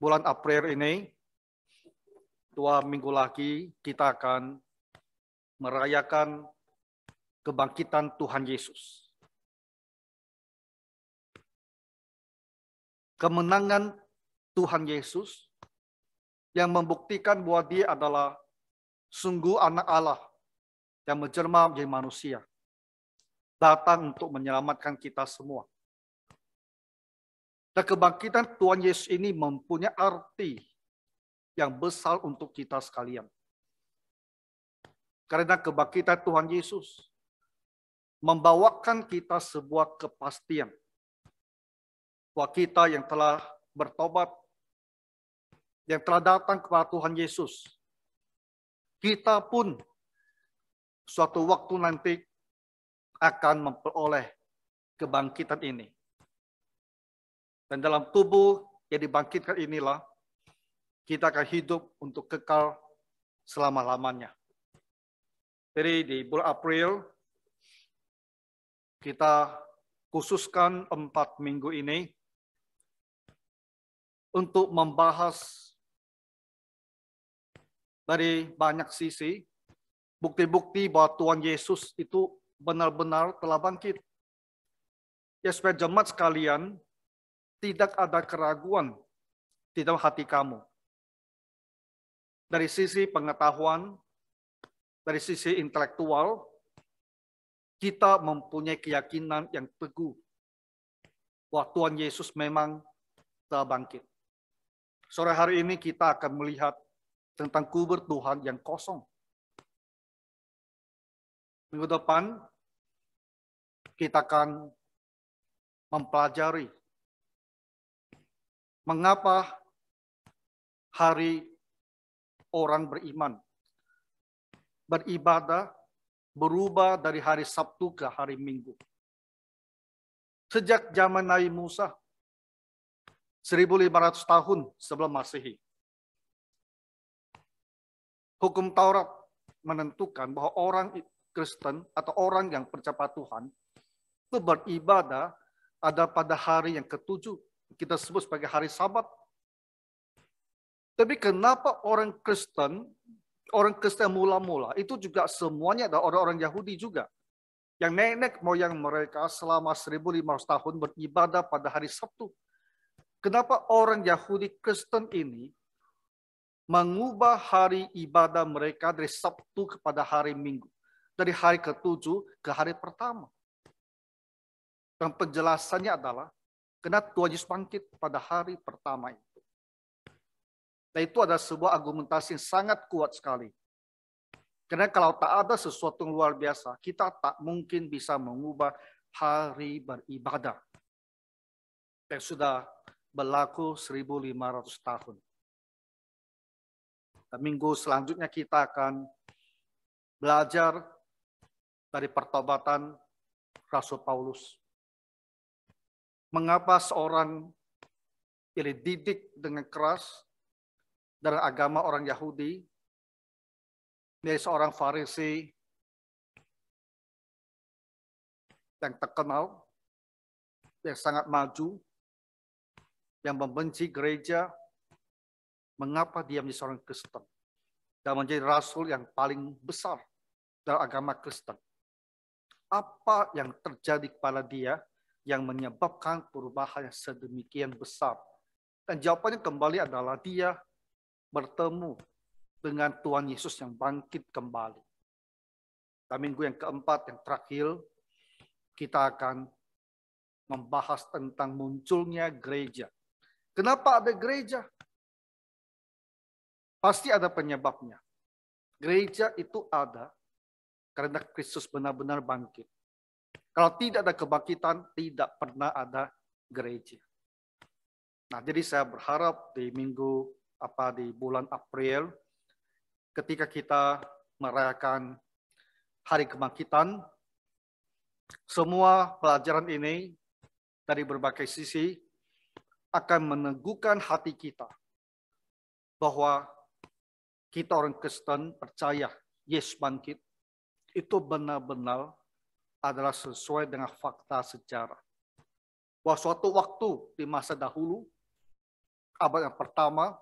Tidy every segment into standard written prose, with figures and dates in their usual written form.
bulan April ini, 2 minggu lagi kita akan merayakan kebangkitan Tuhan Yesus. Kemenangan Tuhan Yesus yang membuktikan bahwa Dia adalah sungguh anak Allah yang menjelma menjadi manusia, datang untuk menyelamatkan kita semua. Dan kebangkitan Tuhan Yesus ini mempunyai arti yang besar untuk kita sekalian. Karena kebangkitan Tuhan Yesus membawakan kita sebuah kepastian bahwa kita yang telah bertobat, yang telah datang kepada Tuhan Yesus, kita pun suatu waktu nanti akan memperoleh kebangkitan ini. Dan dalam tubuh yang dibangkitkan inilah, kita akan hidup untuk kekal selama-lamanya. Jadi di bulan April, kita khususkan 4 minggu ini untuk membahas dari banyak sisi, bukti-bukti bahwa Tuhan Yesus itu benar-benar telah bangkit. Ya, supaya jemaat sekalian, tidak ada keraguan di dalam hati kamu. Dari sisi pengetahuan, dari sisi intelektual, kita mempunyai keyakinan yang teguh bahwa Tuhan Yesus memang telah bangkit. Sore hari ini kita akan melihat tentang kubur Tuhan yang kosong. Minggu depan, kita akan mempelajari mengapa hari orang beriman beribadah berubah dari hari Sabtu ke hari Minggu. Sejak zaman Nabi Musa, 1500 tahun sebelum Masehi, hukum Taurat menentukan bahwa orang Kristen atau orang yang percaya pada Tuhan itu beribadah ada pada hari yang ketujuh. Kita sebut sebagai hari Sabat. Tapi kenapa orang Kristen mula-mula itu juga semuanya ada orang-orang Yahudi juga. Yang nenek moyang mereka selama 1500 tahun beribadah pada hari Sabtu. Kenapa orang Yahudi Kristen ini mengubah hari ibadah mereka dari Sabtu kepada hari Minggu? Dari hari ketujuh ke hari pertama. Dan penjelasannya adalah karena Tuhan Yesus bangkit pada hari pertama itu. Dan itu adalah sebuah argumentasi yang sangat kuat sekali. Karena kalau tak ada sesuatu yang luar biasa, kita tak mungkin bisa mengubah hari beribadah yang sudah berlaku 1500 tahun. Dan minggu selanjutnya kita akan belajar dari pertobatan Rasul Paulus. Mengapa seorang yang dididik dengan keras dari agama orang Yahudi, dari seorang Farisi yang terkenal, yang sangat maju, yang membenci gereja, mengapa dia menjadi seorang Kristen dan menjadi rasul yang paling besar dalam agama Kristen? Apa yang terjadi kepada dia yang menyebabkan perubahan yang sedemikian besar? Dan jawabannya kembali adalah dia bertemu dengan Tuhan Yesus yang bangkit kembali. Dan minggu yang keempat, yang terakhir, kita akan membahas tentang munculnya gereja. Kenapa ada gereja? Pasti ada penyebabnya. Gereja itu ada karena Kristus benar-benar bangkit. Kalau tidak ada kebangkitan, tidak pernah ada gereja. Nah, jadi saya berharap di bulan April, ketika kita merayakan hari kebangkitan, semua pelajaran ini dari berbagai sisi akan meneguhkan hati kita bahwa kita orang Kristen percaya Yesus bangkit itu benar-benar adalah sesuai dengan fakta sejarah. Bahwa suatu waktu di masa dahulu, abad yang pertama,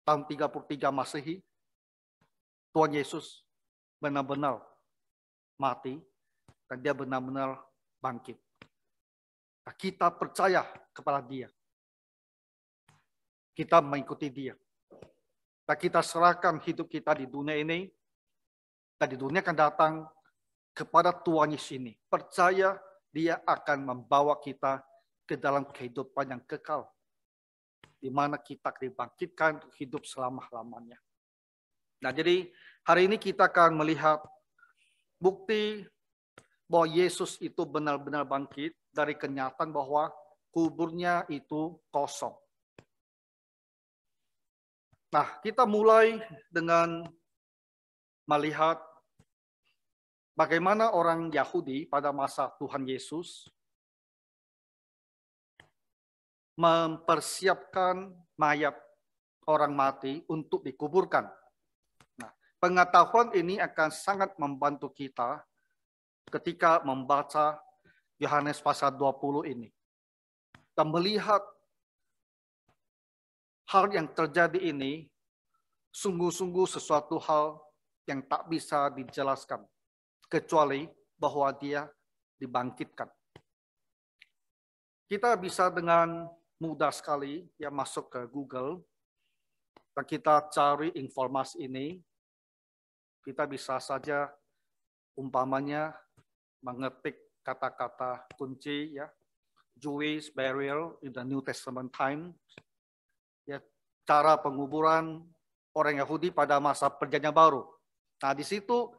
tahun 33 Masehi, Tuhan Yesus benar-benar mati dan dia benar-benar bangkit. Nah, kita percaya kepada dia. Kita mengikuti dia. Dan kita serahkan hidup kita di dunia ini dan di dunia akan datang kepada Tuhan Yesus ini. Percaya dia akan membawa kita ke dalam kehidupan yang kekal, di mana kita dibangkitkan untuk hidup selama-lamanya. Nah, jadi hari ini kita akan melihat bukti bahwa Yesus itu benar-benar bangkit dari kenyataan bahwa kuburnya itu kosong. Nah, kita mulai dengan melihat bagaimana orang Yahudi pada masa Tuhan Yesus mempersiapkan mayat orang mati untuk dikuburkan. Nah, pengetahuan ini akan sangat membantu kita ketika membaca Yohanes pasal 20 ini. Dan melihat hal yang terjadi ini sungguh-sungguh sesuatu hal yang tak bisa dijelaskan, kecuali bahwa dia dibangkitkan. Kita bisa dengan mudah sekali ya masuk ke Google dan kita cari informasi ini. Kita bisa saja umpamanya mengetik kata-kata kunci ya, Jewish burial in the New Testament time, ya, cara penguburan orang Yahudi pada masa Perjanjian Baru. Nah, di situ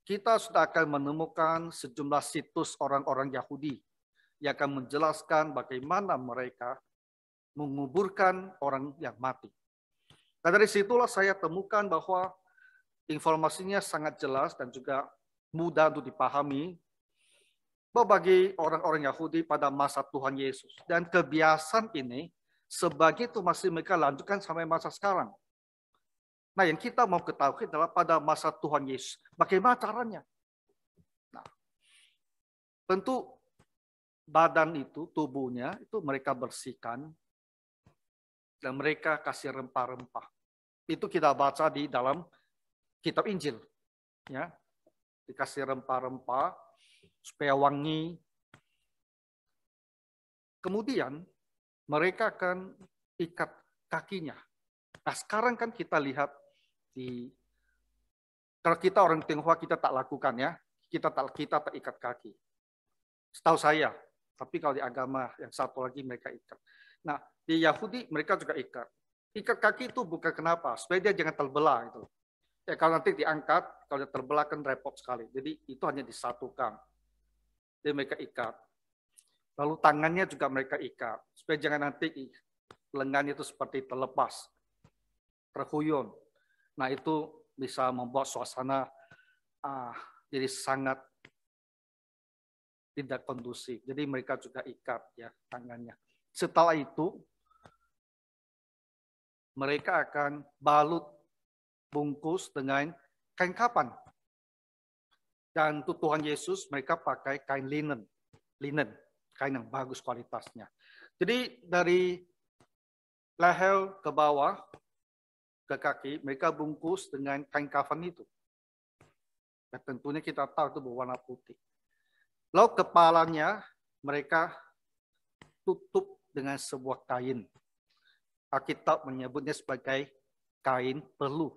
kita sudah akan menemukan sejumlah situs orang-orang Yahudi yang akan menjelaskan bagaimana mereka menguburkan orang yang mati. Dan dari situlah saya temukan bahwa informasinya sangat jelas dan juga mudah untuk dipahami bahwa bagi orang-orang Yahudi pada masa Tuhan Yesus. Dan kebiasaan ini sebagitu masih mereka lanjutkan sampai masa sekarang. Nah, yang kita mau ketahui adalah pada masa Tuhan Yesus, bagaimana caranya? Nah, tentu badan itu, tubuhnya, itu mereka bersihkan, dan mereka kasih rempah-rempah. Itu kita baca di dalam kitab Injil. Ya, dikasih rempah-rempah, supaya wangi. Kemudian, mereka akan ikat kakinya. Nah, sekarang kan kita lihat kalau kita orang Tionghoa kita tak lakukan ya, kita tak ikat kaki. Setahu saya, tapi kalau di agama yang satu lagi mereka ikat. Nah, di Yahudi mereka juga ikat. Ikat kaki itu bukan kenapa, supaya dia jangan terbelah gitu. Ya kalau nanti diangkat, kalau dia terbelah kan repot sekali. Jadi itu hanya disatukan. Jadi mereka ikat. Lalu tangannya juga mereka ikat, supaya jangan nanti lengannya itu seperti terlepas, terhuyun. Nah, itu bisa membuat suasana jadi sangat tidak kondusif. Jadi mereka juga ikat ya tangannya. Setelah itu mereka akan balut bungkus dengan kain kapan. Dan untuk Tuhan Yesus mereka pakai kain linen, kain yang bagus kualitasnya. Jadi dari leher ke bawah ke kaki mereka bungkus dengan kain kafan itu. Dan tentunya kita tahu itu berwarna putih. Lalu kepalanya mereka tutup dengan sebuah kain. Alkitab menyebutnya sebagai kain peluh.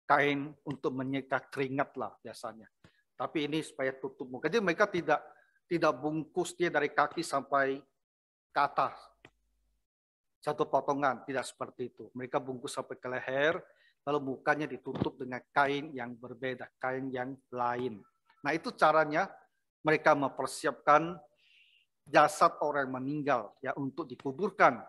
Kain untuk menyekat keringat lah biasanya. Tapi ini supaya tutup muka. Jadi mereka tidak bungkus dia dari kaki sampai ke atas. Satu potongan, tidak seperti itu. Mereka bungkus sampai ke leher, lalu mukanya ditutup dengan kain yang berbeda, kain yang lain. Nah, itu caranya mereka mempersiapkan jasad orang meninggal ya untuk dikuburkan.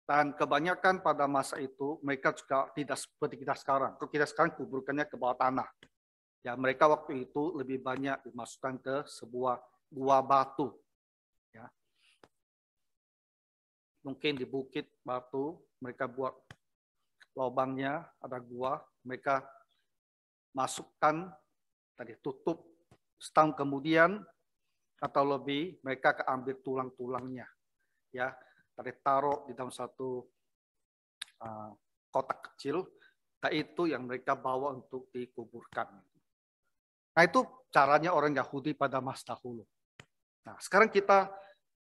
Dan kebanyakan pada masa itu mereka juga tidak seperti kita sekarang. Kalau kita sekarang kuburkannya ke bawah tanah. Ya, mereka waktu itu lebih banyak dimasukkan ke sebuah gua batu. Ya. Mungkin di bukit batu mereka buat lubangnya, ada gua, mereka masukkan tadi tutup, setahun kemudian atau lebih mereka ambil tulang-tulangnya ya, taruh di dalam satu kotak kecil. Nah, itu yang mereka bawa untuk dikuburkan. Nah, itu caranya orang Yahudi pada masa dahulu. Nah, sekarang kita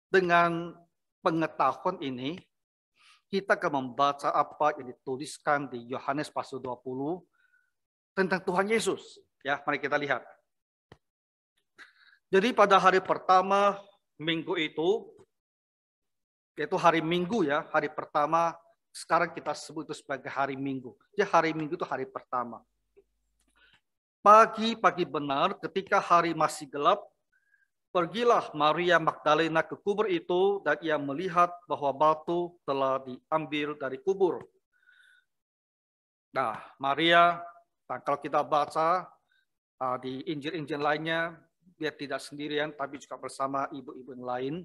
dengan pengetahuan ini, kita akan membaca apa yang dituliskan di Yohanes pasal 20 tentang Tuhan Yesus. Ya, mari kita lihat. Jadi pada hari pertama minggu itu, yaitu hari Minggu ya, hari pertama, sekarang kita sebut itu sebagai hari Minggu. Jadi hari Minggu itu hari pertama. Pagi-pagi benar ketika hari masih gelap, pergilah Maria Magdalena ke kubur itu dan ia melihat bahwa batu telah diambil dari kubur. Nah, Maria, kalau kita baca di Injil-Injil lainnya, dia tidak sendirian, tapi juga bersama ibu-ibu yang lain.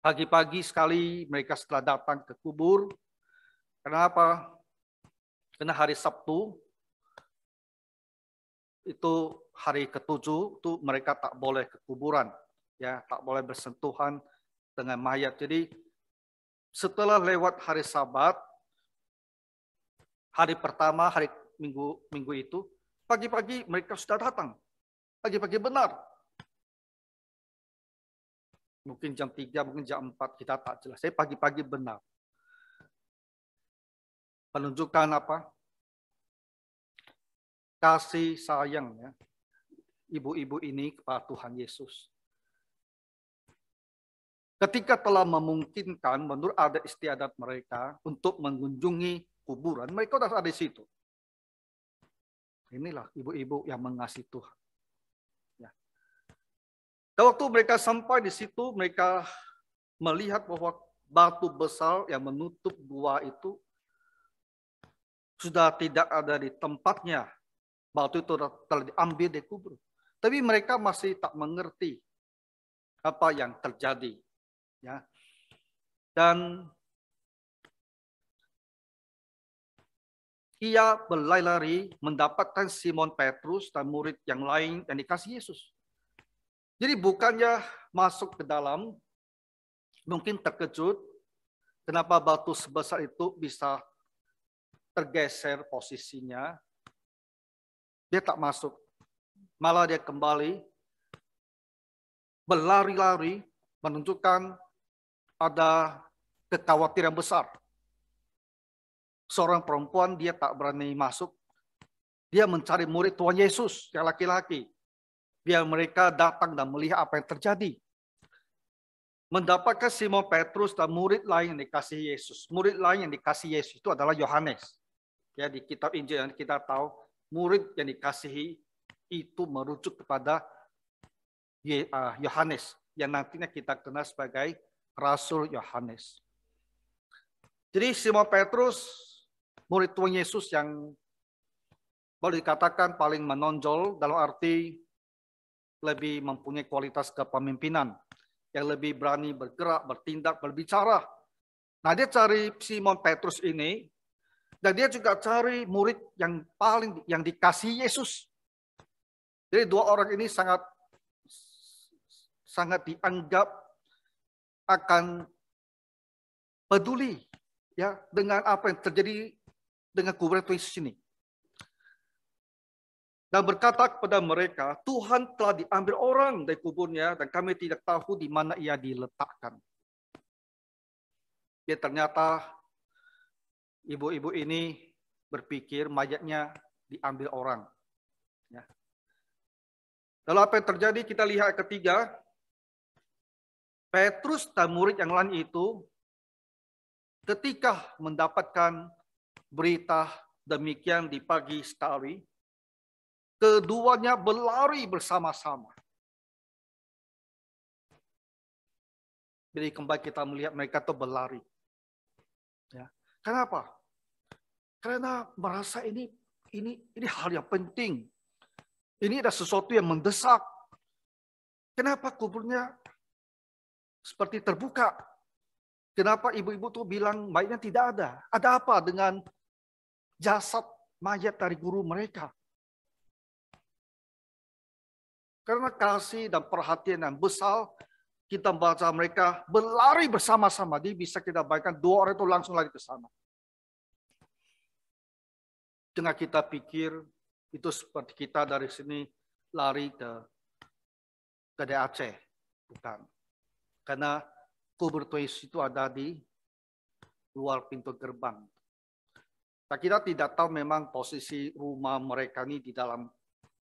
Pagi-pagi sekali mereka setelah datang ke kubur. Kenapa? Karena hari Sabtu, itu hari ke-7, itu mereka tak boleh ke kuburan. Ya, tak boleh bersentuhan dengan mayat. Jadi setelah lewat hari Sabat, hari pertama, hari minggu itu, pagi-pagi mereka sudah datang. Pagi-pagi benar. Mungkin jam 3, mungkin jam 4, kita tak jelas. Saya pagi-pagi benar. Menunjukkan apa? Kasih sayang ya, ibu-ibu ini kepada Tuhan Yesus. Ketika telah memungkinkan menurut adat istiadat mereka untuk mengunjungi kuburan, mereka sudah ada di situ. Inilah ibu-ibu yang mengasihi Tuhan. Ya. Dan waktu mereka sampai di situ, mereka melihat bahwa batu besar yang menutup gua itu sudah tidak ada di tempatnya. Batu itu telah diambil dari kubur. Tapi mereka masih tak mengerti apa yang terjadi. Ya. Dan ia berlari-lari mendapatkan Simon Petrus dan murid yang lain yang dikasih Yesus. Jadi bukannya masuk ke dalam, mungkin terkejut kenapa batu sebesar itu bisa tergeser posisinya. Dia tak masuk. Malah dia kembali berlari-lari menunjukkan ada kekhawatiran besar. Seorang perempuan dia tak berani masuk. Dia mencari murid Tuhan Yesus yang laki-laki. Biar mereka datang dan melihat apa yang terjadi. Mendapatkan Simon Petrus dan murid lain yang dikasih Yesus. Murid lain yang dikasih Yesus itu adalah Yohanes. Ya, di kitab Injil yang kita tahu, murid yang dikasihi itu merujuk kepada Yohanes yang nantinya kita kenal sebagai Rasul Yohanes. Jadi Simon Petrus, murid Tuhan Yesus yang boleh dikatakan paling menonjol dalam arti lebih mempunyai kualitas kepemimpinan, yang lebih berani bergerak, bertindak, berbicara. Nah, dia cari Simon Petrus ini, dan dia juga cari murid yang paling yang dikasihi Yesus. Jadi dua orang ini sangat dianggap akan peduli ya dengan apa yang terjadi dengan kuburan Tuhan Yesus ini. Dan berkata kepada mereka, Tuhan telah diambil orang dari kuburnya dan kami tidak tahu di mana ia diletakkan. Ya, ternyata ibu-ibu ini berpikir mayatnya diambil orang. Ya. Lalu apa yang terjadi? Kita lihat ketiga. Petrus dan murid yang lain itu ketika mendapatkan berita demikian di pagi sekali, keduanya berlari bersama-sama. Jadi kembali kita melihat mereka tuh berlari. Ya. Kenapa? Karena merasa ini hal yang penting. Ini ada sesuatu yang mendesak. Kenapa kuburnya seperti terbuka? Kenapa ibu-ibu tuh bilang mayatnya tidak ada? Ada apa dengan jasad mayat dari guru mereka? Karena kasih dan perhatian yang besar kita baca mereka berlari bersama-sama. Jadi bisa kita bayangkan 2 orang itu langsung lari ke sana. Dengan kita pikir itu seperti kita dari sini lari ke Aceh. Bukan. Karena kubur Tuhan Yesus itu ada di luar pintu gerbang. Nah, kita tidak tahu memang posisi rumah mereka ini di dalam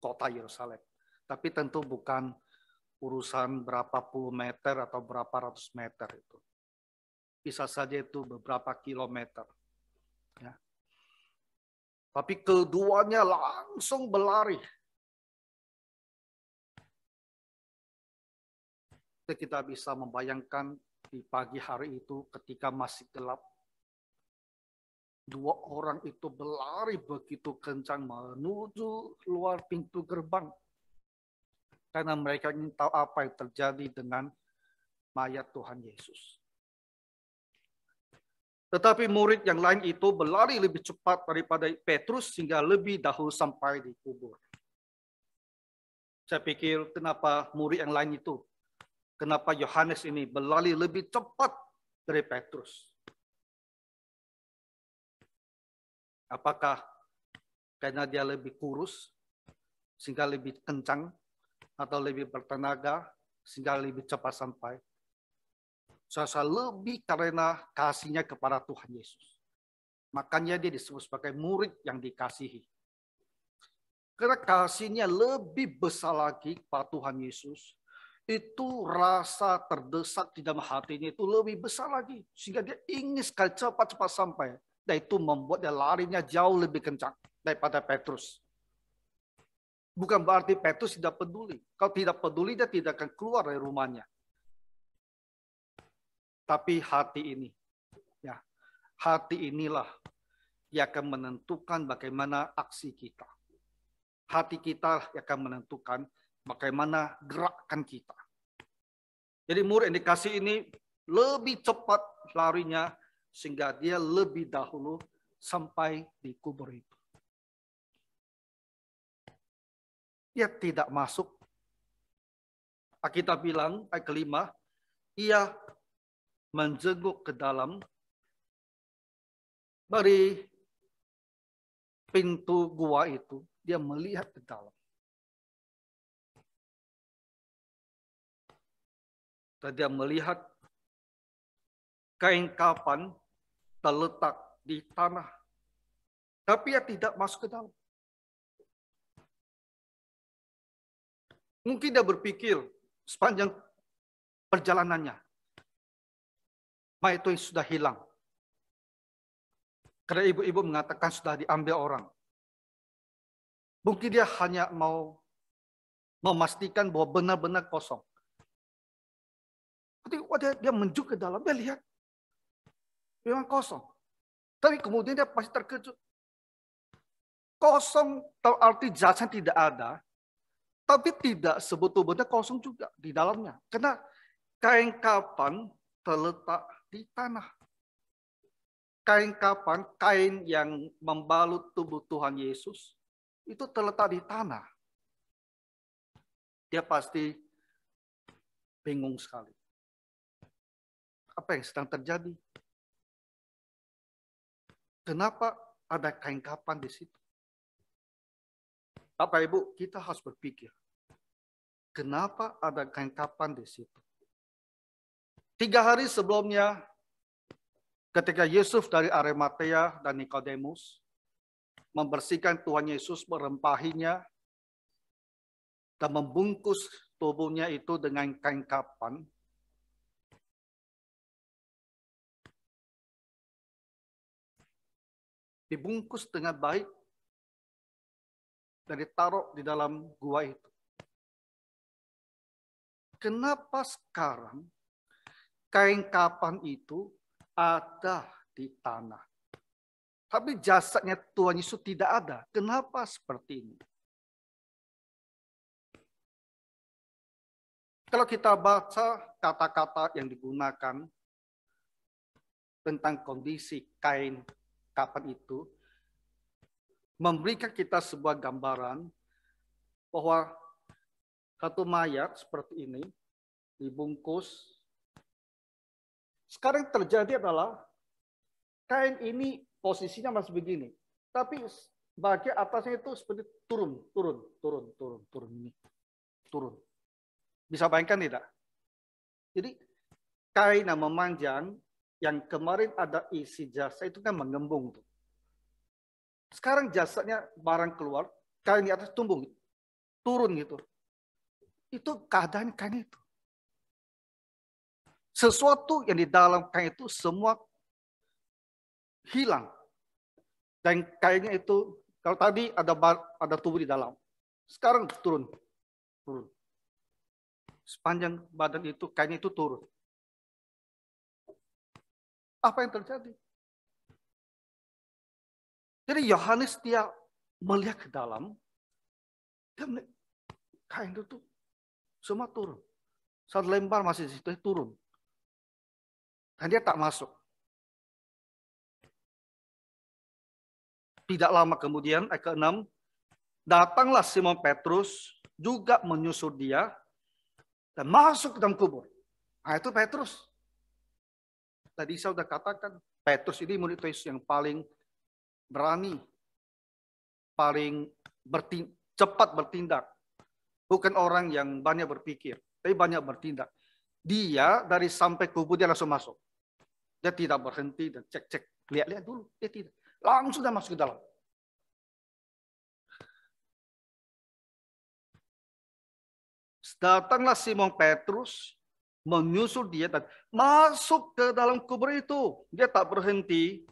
kota Yerusalem. Tapi tentu bukan urusan berapa puluh meter atau berapa ratus meter itu. Bisa saja itu beberapa kilometer. Ya. Tapi keduanya langsung berlari. Kita bisa membayangkan di pagi hari itu ketika masih gelap. 2 orang itu berlari begitu kencang menuju luar pintu gerbang. Karena mereka ingin tahu apa yang terjadi dengan mayat Tuhan Yesus. Tetapi murid yang lain itu berlari lebih cepat daripada Petrus sehingga lebih dahulu sampai di kubur. Saya pikir kenapa murid yang lain itu, kenapa Yohanes ini berlari lebih cepat dari Petrus. Apakah karena dia lebih kurus sehingga lebih kencang atau lebih bertenaga sehingga lebih cepat sampai? Saya lebih karena kasihnya kepada Tuhan Yesus. Makanya dia disebut sebagai murid yang dikasihi. Karena kasihnya lebih besar lagi kepada Tuhan Yesus. Itu rasa terdesak di dalam hatinya itu lebih besar lagi. Sehingga dia ingin sekali cepat-cepat sampai. Dan itu membuat dia larinya jauh lebih kencang daripada Petrus. Bukan berarti Petrus tidak peduli. Kalau tidak peduli dia tidak akan keluar dari rumahnya. Tapi hati ini, ya, hati inilah yang akan menentukan bagaimana aksi kita. Hati kita yang akan menentukan bagaimana gerakan kita. Jadi murid yang dikasih ini lebih cepat larinya sehingga dia lebih dahulu sampai di kubur itu. Dia tidak masuk. Kita bilang ayat kelima, ia menjenguk ke dalam dari pintu gua itu, dia melihat ke dalam. Dan dia melihat kain kafan terletak di tanah. Tapi dia tidak masuk ke dalam. Mungkin dia berpikir sepanjang perjalanannya, mayat itu sudah hilang. Karena ibu-ibu mengatakan sudah diambil orang. Mungkin dia hanya mau memastikan bahwa benar-benar kosong. Dia menunjuk ke dalam, dia lihat. Memang kosong. Tapi kemudian dia pasti terkejut. Kosong arti jasad tidak ada. Tapi tidak sebetul-betul kosong juga di dalamnya. Karena kain kafan terletak di tanah. Kain kafan, kain yang membalut tubuh Tuhan Yesus, itu terletak di tanah. Dia pasti bingung sekali. Apa yang sedang terjadi? Kenapa ada kain kafan di situ? Bapak Ibu, kita harus berpikir. Kenapa ada kain kafan di situ? 3 hari sebelumnya, ketika Yusuf dari Arimatea dan Nikodemus membersihkan Tuhan Yesus, merempahinya, dan membungkus tubuhnya itu dengan kain kafan, dibungkus dengan baik, dan ditaruh di dalam gua itu. Kenapa sekarang kain kafan itu ada di tanah? Tapi jasadnya Tuhan Yesus tidak ada. Kenapa seperti ini? Kalau kita baca kata-kata yang digunakan tentang kondisi kain kafan itu, memberikan kita sebuah gambaran bahwa satu mayat seperti ini, dibungkus. Sekarang terjadi adalah kain ini posisinya masih begini, tapi bagian atasnya itu seperti turun ini, turun. Bisa bayangkan tidak? Jadi kain yang memanjang yang kemarin ada isi jasa itu kan mengembung tuh. Sekarang jasanya barang keluar, kain di atas tumbung, turun gitu. Itu keadaan kain itu. Sesuatu yang di dalam kain itu semua hilang. Dan kainnya itu, kalau tadi ada tubuh di dalam, sekarang turun. Sepanjang badan itu, kainnya itu turun. Apa yang terjadi? Jadi Yohanes dia melihat ke dalam, dan kain itu semua turun. Satu lembar masih di situ turun. Dan dia tak masuk. Tidak lama kemudian, ayat ke-6, datanglah Simon Petrus juga menyusul dia dan masuk ke dalam kubur. Nah itu Petrus. Tadi saya sudah katakan, Petrus ini murid Yesus yang paling berani, paling cepat bertindak. Bukan orang yang banyak berpikir, tapi banyak bertindak. Dia dari sampai kubur dia langsung masuk. Dia tidak berhenti dan cek-cek, lihat-lihat dulu. Dia tidak. Langsung dia masuk ke dalam. Datanglah Simon Petrus menyusul dia dan masuk ke dalam kubur itu. Dia tak berhenti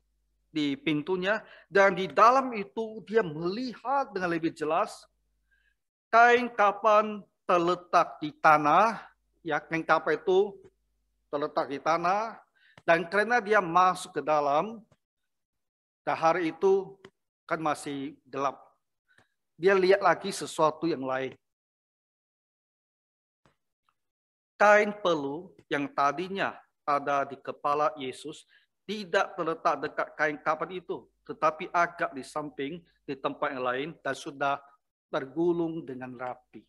di pintunya dan di dalam itu dia melihat dengan lebih jelas kain kapan terletak di tanah. Ya, kain kapan itu terletak di tanah dan karena dia masuk ke dalam, dan hari itu kan masih gelap. Dia lihat lagi sesuatu yang lain. Kain pelu yang tadinya ada di kepala Yesus tidak terletak dekat kain kapan itu, tetapi agak di samping di tempat yang lain dan sudah tergulung dengan rapi.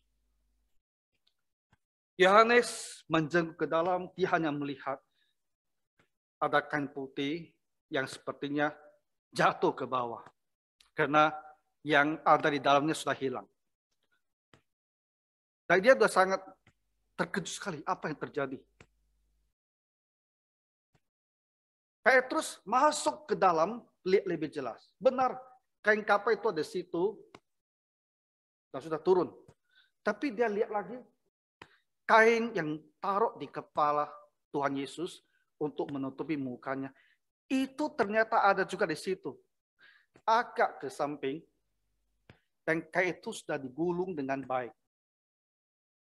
Yohanes menjenguk ke dalam, dia hanya melihat ada kain putih yang sepertinya jatuh ke bawah karena yang ada di dalamnya sudah hilang. Dan dia sudah sangat terkejut sekali apa yang terjadi. Petrus masuk ke dalam, lihat lebih jelas. Benar, kain kapa itu ada di situ dan sudah turun. Tapi dia lihat lagi kain yang taruh di kepala Tuhan Yesus untuk menutupi mukanya. Itu ternyata ada juga di situ. Agak ke samping dan kain itu sudah digulung dengan baik.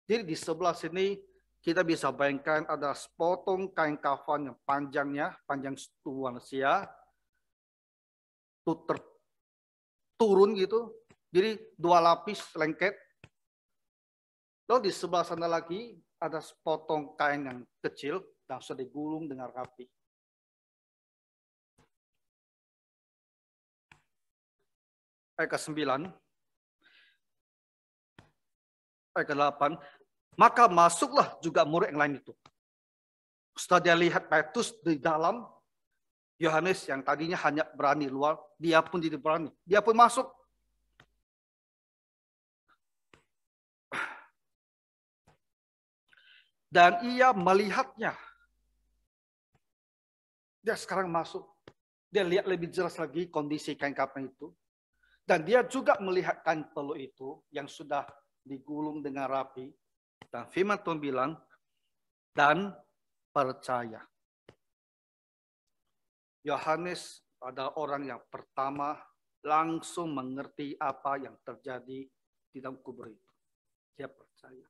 Jadi di sebelah sini kita bisa bayangkan ada sepotong kain kafan yang panjangnya, panjang tubuh manusia, itu turun gitu. Jadi 2 lapis lengket. Lalu di sebelah sana lagi ada sepotong kain yang kecil dan sudah digulung dengan rapi. Ayat ke-9, ayat ke-8, maka masuklah juga murid yang lain itu. Setelah dia lihat Petrus di dalam, Yohanes yang tadinya hanya berani luar, dia pun tidak berani. Dia pun masuk. Dan ia melihatnya. Dia sekarang masuk. Dia lihat lebih jelas lagi kondisi kain kapan itu. Dan dia juga melihat kain pelu itu yang sudah digulung dengan rapi. Dan firman Tuhan bilang, dan percaya. Yohanes pada orang yang pertama langsung mengerti apa yang terjadi di dalam kubur itu. Dia percaya.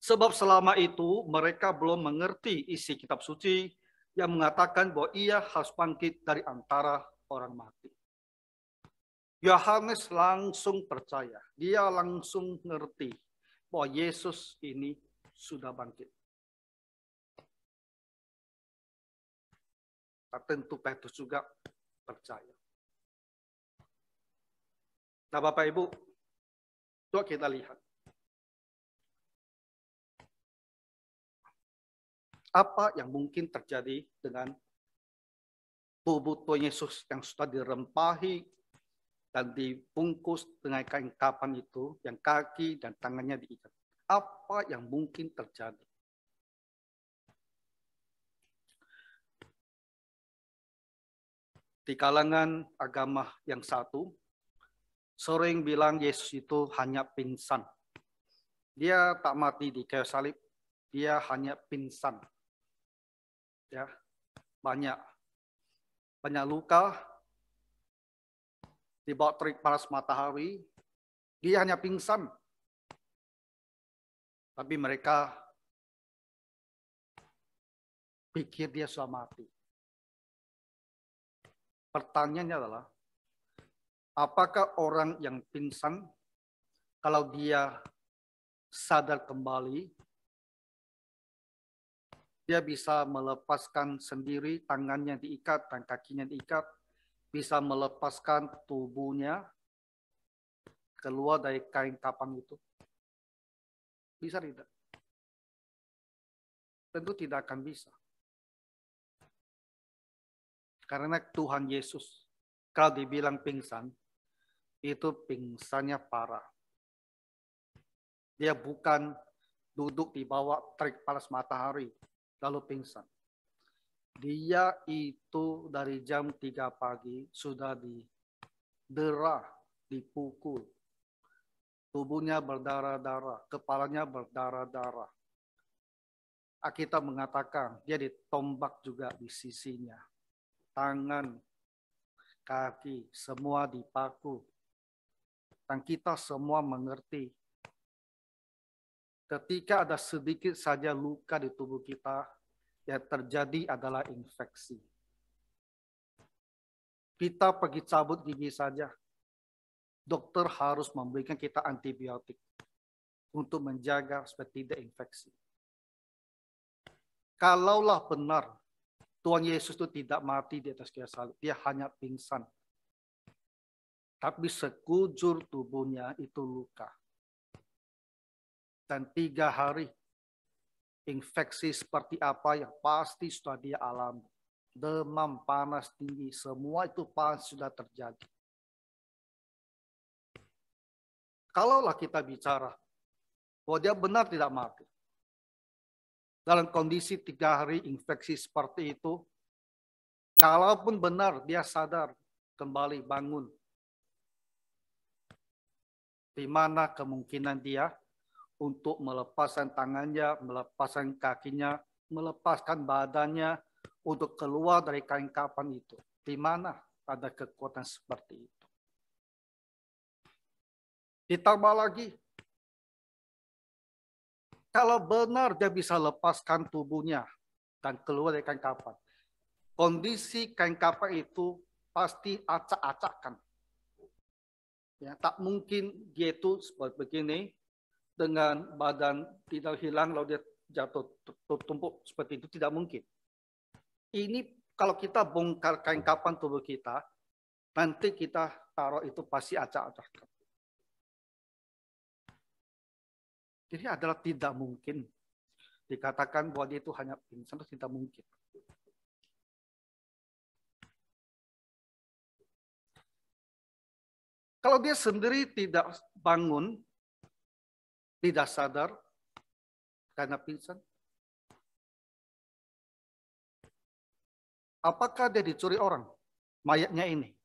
Sebab selama itu mereka belum mengerti isi kitab suci yang mengatakan bahwa ia harus bangkit dari antara orang mati. Yohanes langsung percaya. Dia langsung ngerti bahwa Yesus ini sudah bangkit. Tentu Petrus juga percaya. Nah Bapak Ibu, coba kita lihat. Apa yang mungkin terjadi dengan tubuh Tuhan Yesus yang sudah dirempahi dan dibungkus dengan kain kapan itu, yang kaki dan tangannya diikat. Apa yang mungkin terjadi? Di kalangan agama yang satu, sering bilang Yesus itu hanya pingsan. Dia tak mati di kayu salib, dia hanya pingsan. Ya, banyak luka, di bawah terik panas matahari, dia hanya pingsan. Tapi mereka pikir dia sudah mati. Pertanyaannya adalah, apakah orang yang pingsan, kalau dia sadar kembali, dia bisa melepaskan sendiri, tangannya diikat dan kakinya diikat, bisa melepaskan tubuhnya keluar dari kain kapan itu? Bisa tidak? Tentu tidak akan bisa. Karena Tuhan Yesus, kalau dibilang pingsan, itu pingsannya parah. Dia bukan duduk di bawah terik panas matahari, lalu pingsan. Dia itu dari jam 3 pagi sudah didera, dipukul. Tubuhnya berdarah-darah, kepalanya berdarah-darah. Alkitab mengatakan dia ditombak juga di sisinya. Tangan, kaki, semua dipaku. Dan kita semua mengerti. Ketika ada sedikit saja luka di tubuh kita, yang terjadi adalah infeksi. Kita pergi cabut gigi saja. Dokter harus memberikan kita antibiotik untuk menjaga supaya tidak infeksi. Kalaulah benar Tuhan Yesus itu tidak mati di atas kayu salib, dia hanya pingsan. Tapi sekujur tubuhnya itu luka. Dan 3 hari infeksi seperti apa yang pasti sudah dia alami. Demam, panas tinggi, semua itu pasti sudah terjadi. Kalaulah kita bicara bahwa dia benar tidak mati. Dalam kondisi 3 hari infeksi seperti itu, kalaupun benar dia sadar kembali bangun, di mana kemungkinan dia untuk melepaskan tangannya, melepaskan kakinya, melepaskan badannya untuk keluar dari kain kapan itu? Di mana ada kekuatan seperti itu? Ditambah lagi, kalau benar dia bisa lepaskan tubuhnya dan keluar dari kain kapan, kondisi kain kapan itu pasti acak-acakan. Ya, tak mungkin dia itu seperti begini dengan badan tidak hilang lalu dia jatuh tumpuk seperti itu, tidak mungkin. Ini kalau kita bongkar kain kapan tubuh kita, nanti kita taruh itu pasti acak-acakan. Jadi adalah tidak mungkin dikatakan bahwa dia itu hanya pingsan, itu tidak mungkin. Kalau dia sendiri tidak bangun, tidak sadar karena pingsan, apakah dia dicuri orang? Mayatnya ini.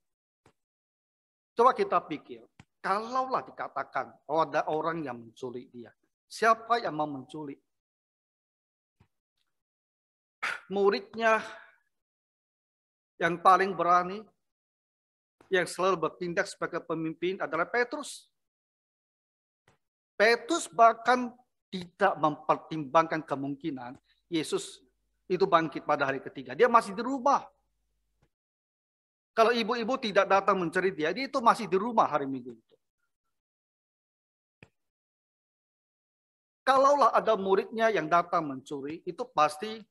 Coba kita pikir, kalaulah dikatakan oh ada orang yang menculik dia, siapa yang mau menculik? Muridnya yang paling berani, yang selalu bertindak sebagai pemimpin adalah Petrus. Petrus bahkan tidak mempertimbangkan kemungkinan Yesus itu bangkit pada hari ketiga. Dia masih di rumah. Kalau ibu-ibu tidak datang mencari dia itu masih di rumah hari Minggu itu. Kalaulah ada muridnya yang datang mencuri, itu pasti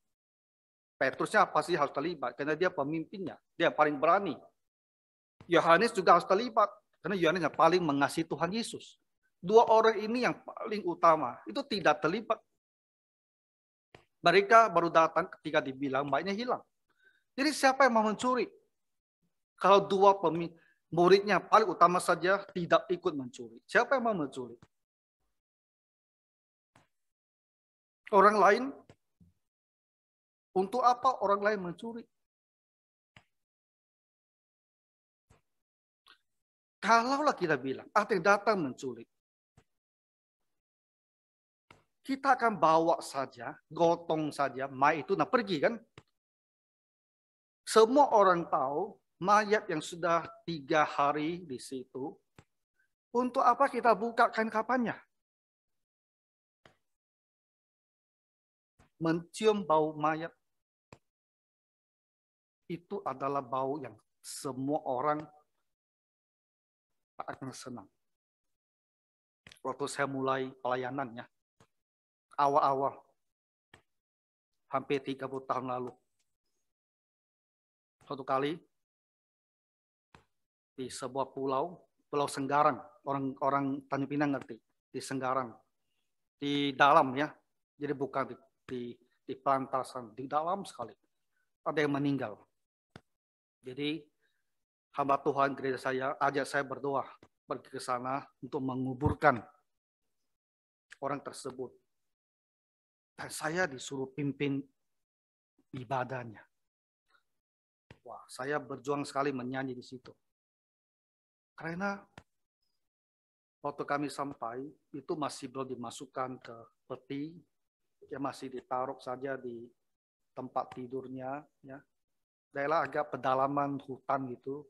Petrusnya pasti harus terlibat karena dia pemimpinnya, dia paling berani. Yohanes juga harus terlibat karena Yohanes yang paling mengasihi Tuhan Yesus. 2 orang ini yang paling utama itu tidak terlibat. Mereka baru datang ketika dibilang mayatnya hilang. Jadi siapa yang mau mencuri? Kalau dua muridnya paling utama saja tidak ikut mencuri. Siapa yang mau mencuri? Orang lain? Untuk apa orang lain mencuri? Kalaulah kita bilang, ada yang datang menculik, kita akan bawa saja, gotong saja, mayat itu, nah pergi kan? Semua orang tahu mayat yang sudah 3 hari di situ, untuk apa kita buka kain kafannya? Mencium bau mayat, itu adalah bau yang semua orang tak akan senang. Waktu saya mulai pelayanannya, awal-awal, hampir 30 tahun lalu, suatu kali di sebuah pulau Senggarang, orang Tanjung Pinang ngerti, di Senggarang, di dalam ya, jadi bukan di plantasan, di dalam sekali, ada yang meninggal. Jadi hamba Tuhan gereja saya ajak saya berdoa pergi ke sana untuk menguburkan orang tersebut. Dan saya disuruh pimpin ibadahnya. Wah, saya berjuang sekali menyanyi di situ. Karena waktu kami sampai, itu masih belum dimasukkan ke peti, ya masih ditaruh saja di tempat tidurnya, ya. Daerah agak pedalaman hutan gitu.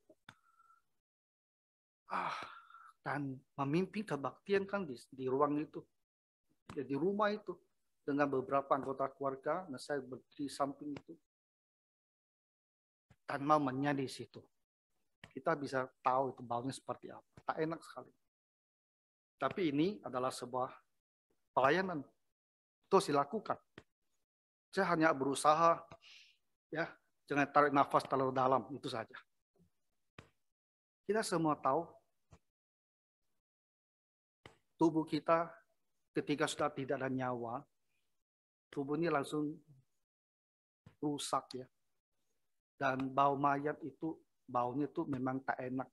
Dan memimpin kebaktian kan di ruang itu, ya, di rumah itu, dengan beberapa anggota keluarga, nah saya berdiri samping itu, dan mau menyanyi di situ. Kita bisa tahu itu baunya seperti apa. Tak enak sekali. Tapi ini adalah sebuah pelayanan. Terus dilakukan. Saya hanya berusaha, ya, jangan tarik nafas terlalu dalam, itu saja. Kita semua tahu, tubuh kita ketika sudah tidak ada nyawa, tubuh ini langsung rusak ya. Dan bau mayat itu, baunya itu memang tak enak.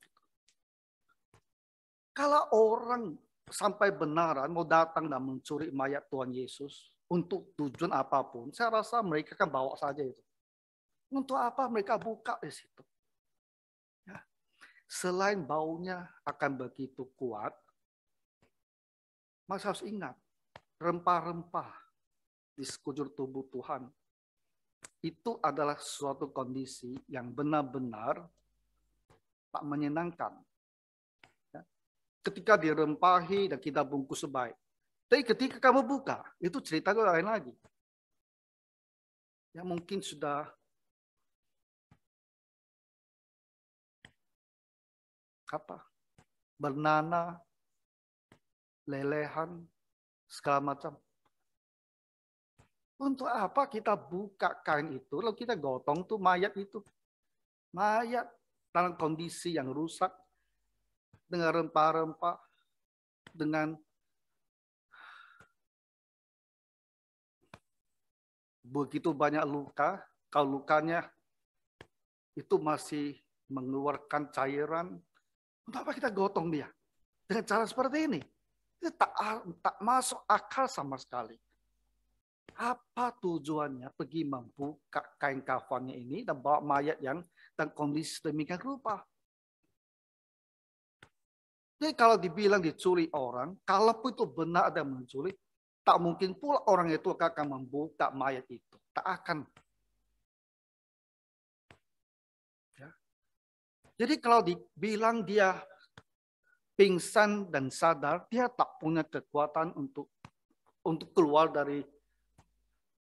Kalau orang sampai benaran mau datang dan mencuri mayat Tuhan Yesus untuk tujuan apapun, saya rasa mereka kan bawa saja itu. Untuk apa mereka buka di situ? Ya. Selain baunya akan begitu kuat, maka harus ingat, rempah-rempah di sekujur tubuh Tuhan itu adalah suatu kondisi yang benar-benar tak menyenangkan. Ya. Ketika dirempahi dan kita bungkus sebaik. Tapi ketika kamu buka, itu ceritanya lain lagi. Ya mungkin sudah bernanah, lelehan, segala macam. Untuk apa kita buka kain itu, lalu kita gotong tuh mayat itu. Mayat dalam kondisi yang rusak, dengan rempah-rempah, dengan begitu banyak luka, kalau lukanya itu masih mengeluarkan cairan, untuk apa kita gotong dia? Dengan cara seperti ini. Itu tak masuk akal sama sekali. Apa tujuannya pergi membuka kain kafannya ini dan bawa mayat yang dan kondisi demikian rupa? Jadi kalau dibilang dicuri orang, kalaupun itu benar ada yang menculik, tak mungkin pula orang itu akan membuka mayat itu. Tak akan. Ya. Jadi kalau dibilang dia pingsan dan sadar, dia tak punya kekuatan untuk keluar dari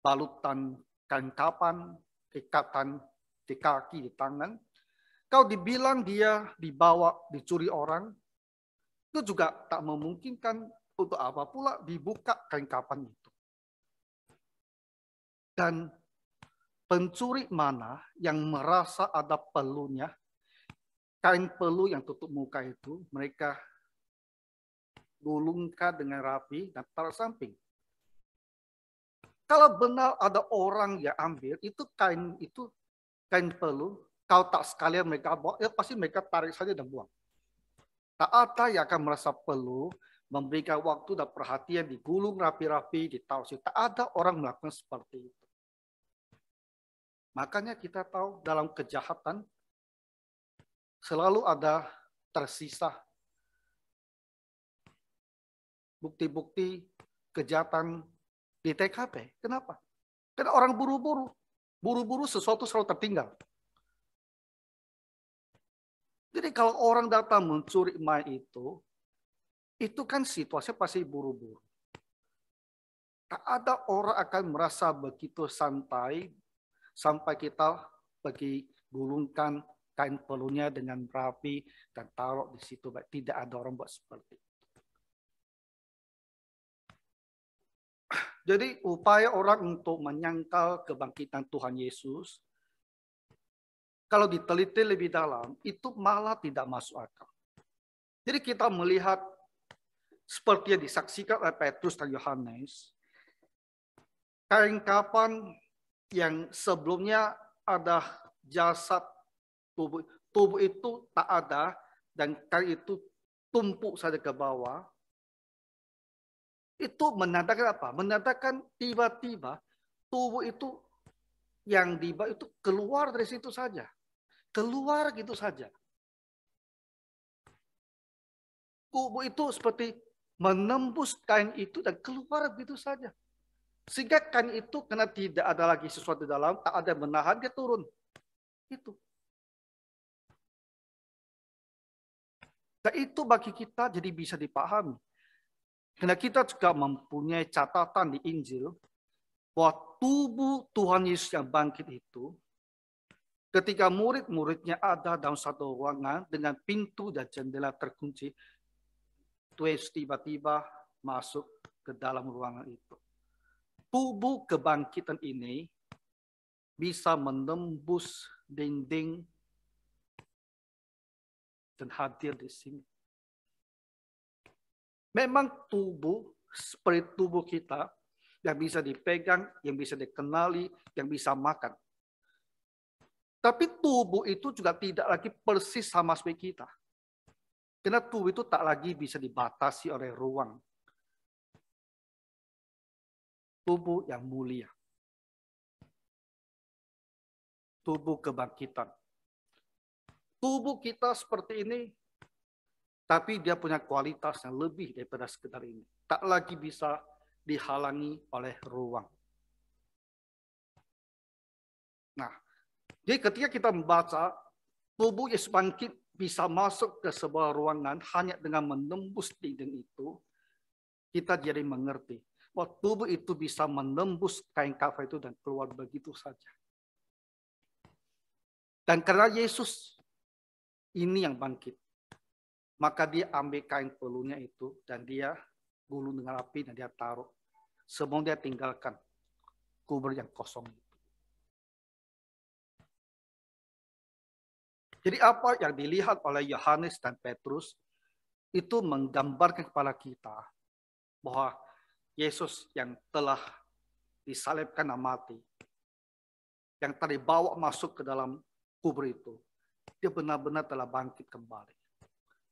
balutan kain kafan, ikatan di kaki, di tangan. Kalau dibilang dia dibawa, dicuri orang, itu juga tak memungkinkan untuk apa pula dibuka kain kafan itu. Dan pencuri mana yang merasa ada pelunya, kain pelu yang tutup muka itu, mereka gulungkan dengan rapi dan taruh samping. Kalau benar ada orang yang ambil, itu kain peluh, kalau tak sekalian mereka bawa, ya pasti mereka tarik saja dan buang. Tak ada yang akan merasa perlu memberikan waktu dan perhatian digulung rapi-rapi, ditaruh. Tak ada orang melakukan seperti itu. Makanya kita tahu dalam kejahatan selalu ada tersisa bukti-bukti kejahatan di TKP. Kenapa? Karena orang buru-buru. Buru-buru sesuatu selalu tertinggal. Jadi kalau orang datang mencuri emas itu kan situasinya pasti buru-buru. Tak ada orang akan merasa begitu santai sampai kita pergi gulungkan kain peluhnya dengan rapi dan taruh di situ. Tidak ada orang buat seperti itu. Jadi upaya orang untuk menyangkal kebangkitan Tuhan Yesus, kalau diteliti lebih dalam, itu malah tidak masuk akal. Jadi kita melihat seperti yang disaksikan oleh Petrus dan Yohanes, kain kapan yang sebelumnya ada jasad tubuh itu tak ada dan kain itu tumpuk saja ke bawah. Itu menandakan apa? Menandakan tiba-tiba tubuh itu yang di bawah itu keluar dari situ saja. Keluar gitu saja. Tubuh itu seperti menembus kain itu dan keluar begitu saja. Sehingga kain itu karena tidak ada lagi sesuatu di dalam, tak ada menahan, dia turun. Itu. Dan itu bagi kita jadi bisa dipahami. Karena kita juga mempunyai catatan di Injil bahwa tubuh Tuhan Yesus yang bangkit itu, ketika murid-muridnya ada dalam satu ruangan dengan pintu dan jendela terkunci, Yesus tiba-tiba masuk ke dalam ruangan itu. Tubuh kebangkitan ini bisa menembus dinding dan hadir di sini. Memang tubuh seperti tubuh kita yang bisa dipegang, yang bisa dikenali, yang bisa makan. Tapi tubuh itu juga tidak lagi persis sama seperti kita. Karena tubuh itu tak lagi bisa dibatasi oleh ruang. Tubuh yang mulia. Tubuh kebangkitan. Tubuh kita seperti ini, tapi dia punya kualitas yang lebih daripada sekedar ini. Tak lagi bisa dihalangi oleh ruang. Nah, jadi ketika kita membaca tubuh Yesus bangkit bisa masuk ke sebuah ruangan hanya dengan menembus dinding itu, kita jadi mengerti bahwa tubuh itu bisa menembus kain kafan itu dan keluar begitu saja. Dan karena Yesus ini yang bangkit, maka dia ambil kain peluhnya itu dan dia gulung dengan api dan dia taruh. Sebelum dia tinggalkan kubur yang kosong itu. Jadi apa yang dilihat oleh Yohanes dan Petrus itu menggambarkan kepada kita bahwa Yesus yang telah disalibkan dan mati, yang tadi bawa masuk ke dalam kubur itu, dia benar-benar telah bangkit kembali.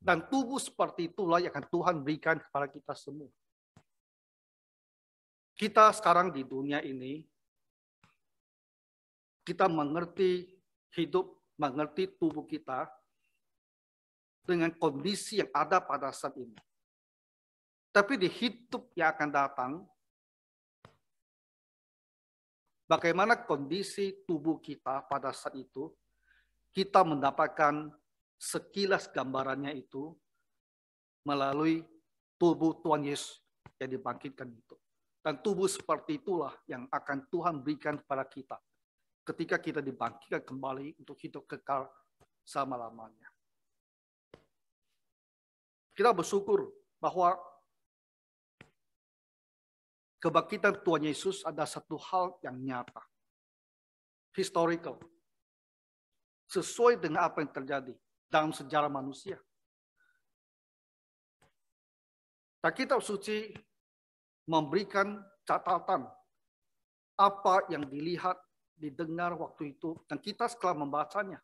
Dan tubuh seperti itulah yang akan Tuhan berikan kepada kita semua. Kita sekarang di dunia ini, kita mengerti hidup, mengerti tubuh kita dengan kondisi yang ada pada saat ini. Tapi di hidup yang akan datang, bagaimana kondisi tubuh kita pada saat itu, kita mendapatkan sekilas gambarannya itu melalui tubuh Tuhan Yesus yang dibangkitkan itu. Dan tubuh seperti itulah yang akan Tuhan berikan kepada kita ketika kita dibangkitkan kembali untuk hidup kekal selama-lamanya. Kita bersyukur bahwa kebangkitan Tuhan Yesus ada satu hal yang nyata, historical, sesuai dengan apa yang terjadi dalam sejarah manusia. Dan kitab suci memberikan catatan apa yang dilihat, didengar waktu itu, dan kita setelah membacanya,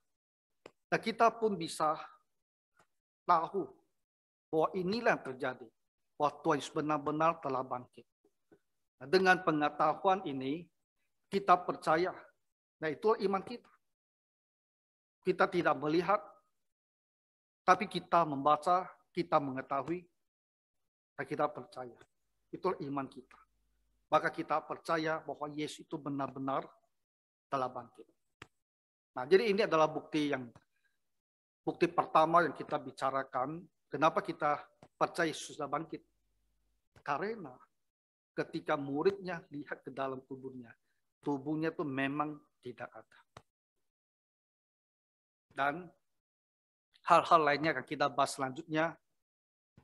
dan kita pun bisa tahu bahwa inilah yang terjadi, bahwa Tuhan Yesus benar-benar telah bangkit. Nah, dengan pengetahuan ini, kita percaya. Nah, itu iman kita. Kita tidak melihat, tapi kita membaca, kita mengetahui, dan kita percaya. Itu iman kita. Maka kita percaya bahwa Yesus itu benar-benar telah bangkit. Nah, jadi ini adalah bukti pertama yang kita bicarakan. Kenapa kita percaya Yesus sudah bangkit? Karena ketika muridnya lihat ke dalam tubuhnya itu memang tidak ada. Dan hal-hal lainnya akan kita bahas selanjutnya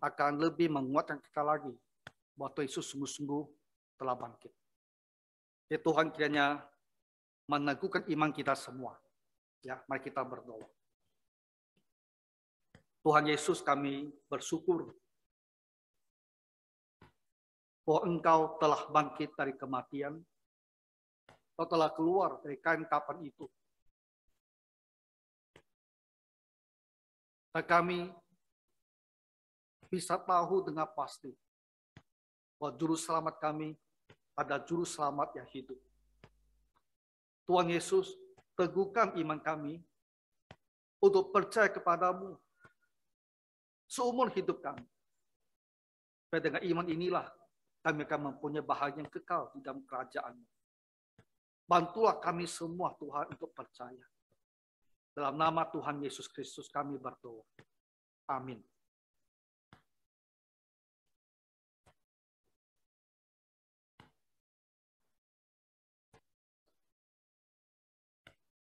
akan lebih menguatkan kita lagi bahwa Tuhan Yesus sungguh-sungguh telah bangkit. Ya, Tuhan kiranya meneguhkan iman kita semua. Ya, mari kita berdoa. Tuhan Yesus, kami bersyukur bahwa Engkau telah bangkit dari kematian. Engkau telah keluar dari kain kafan itu. Dan kami bisa tahu dengan pasti bahwa juru selamat kami adalah juru selamat yang hidup. Tuhan Yesus, teguhkan iman kami untuk percaya kepadamu seumur hidup kami. Dan dengan iman inilah kami akan mempunyai bahagia yang kekal di dalam kerajaan-Mu. Bantulah kami semua Tuhan untuk percaya. Dalam nama Tuhan Yesus Kristus kami berdoa. Amin.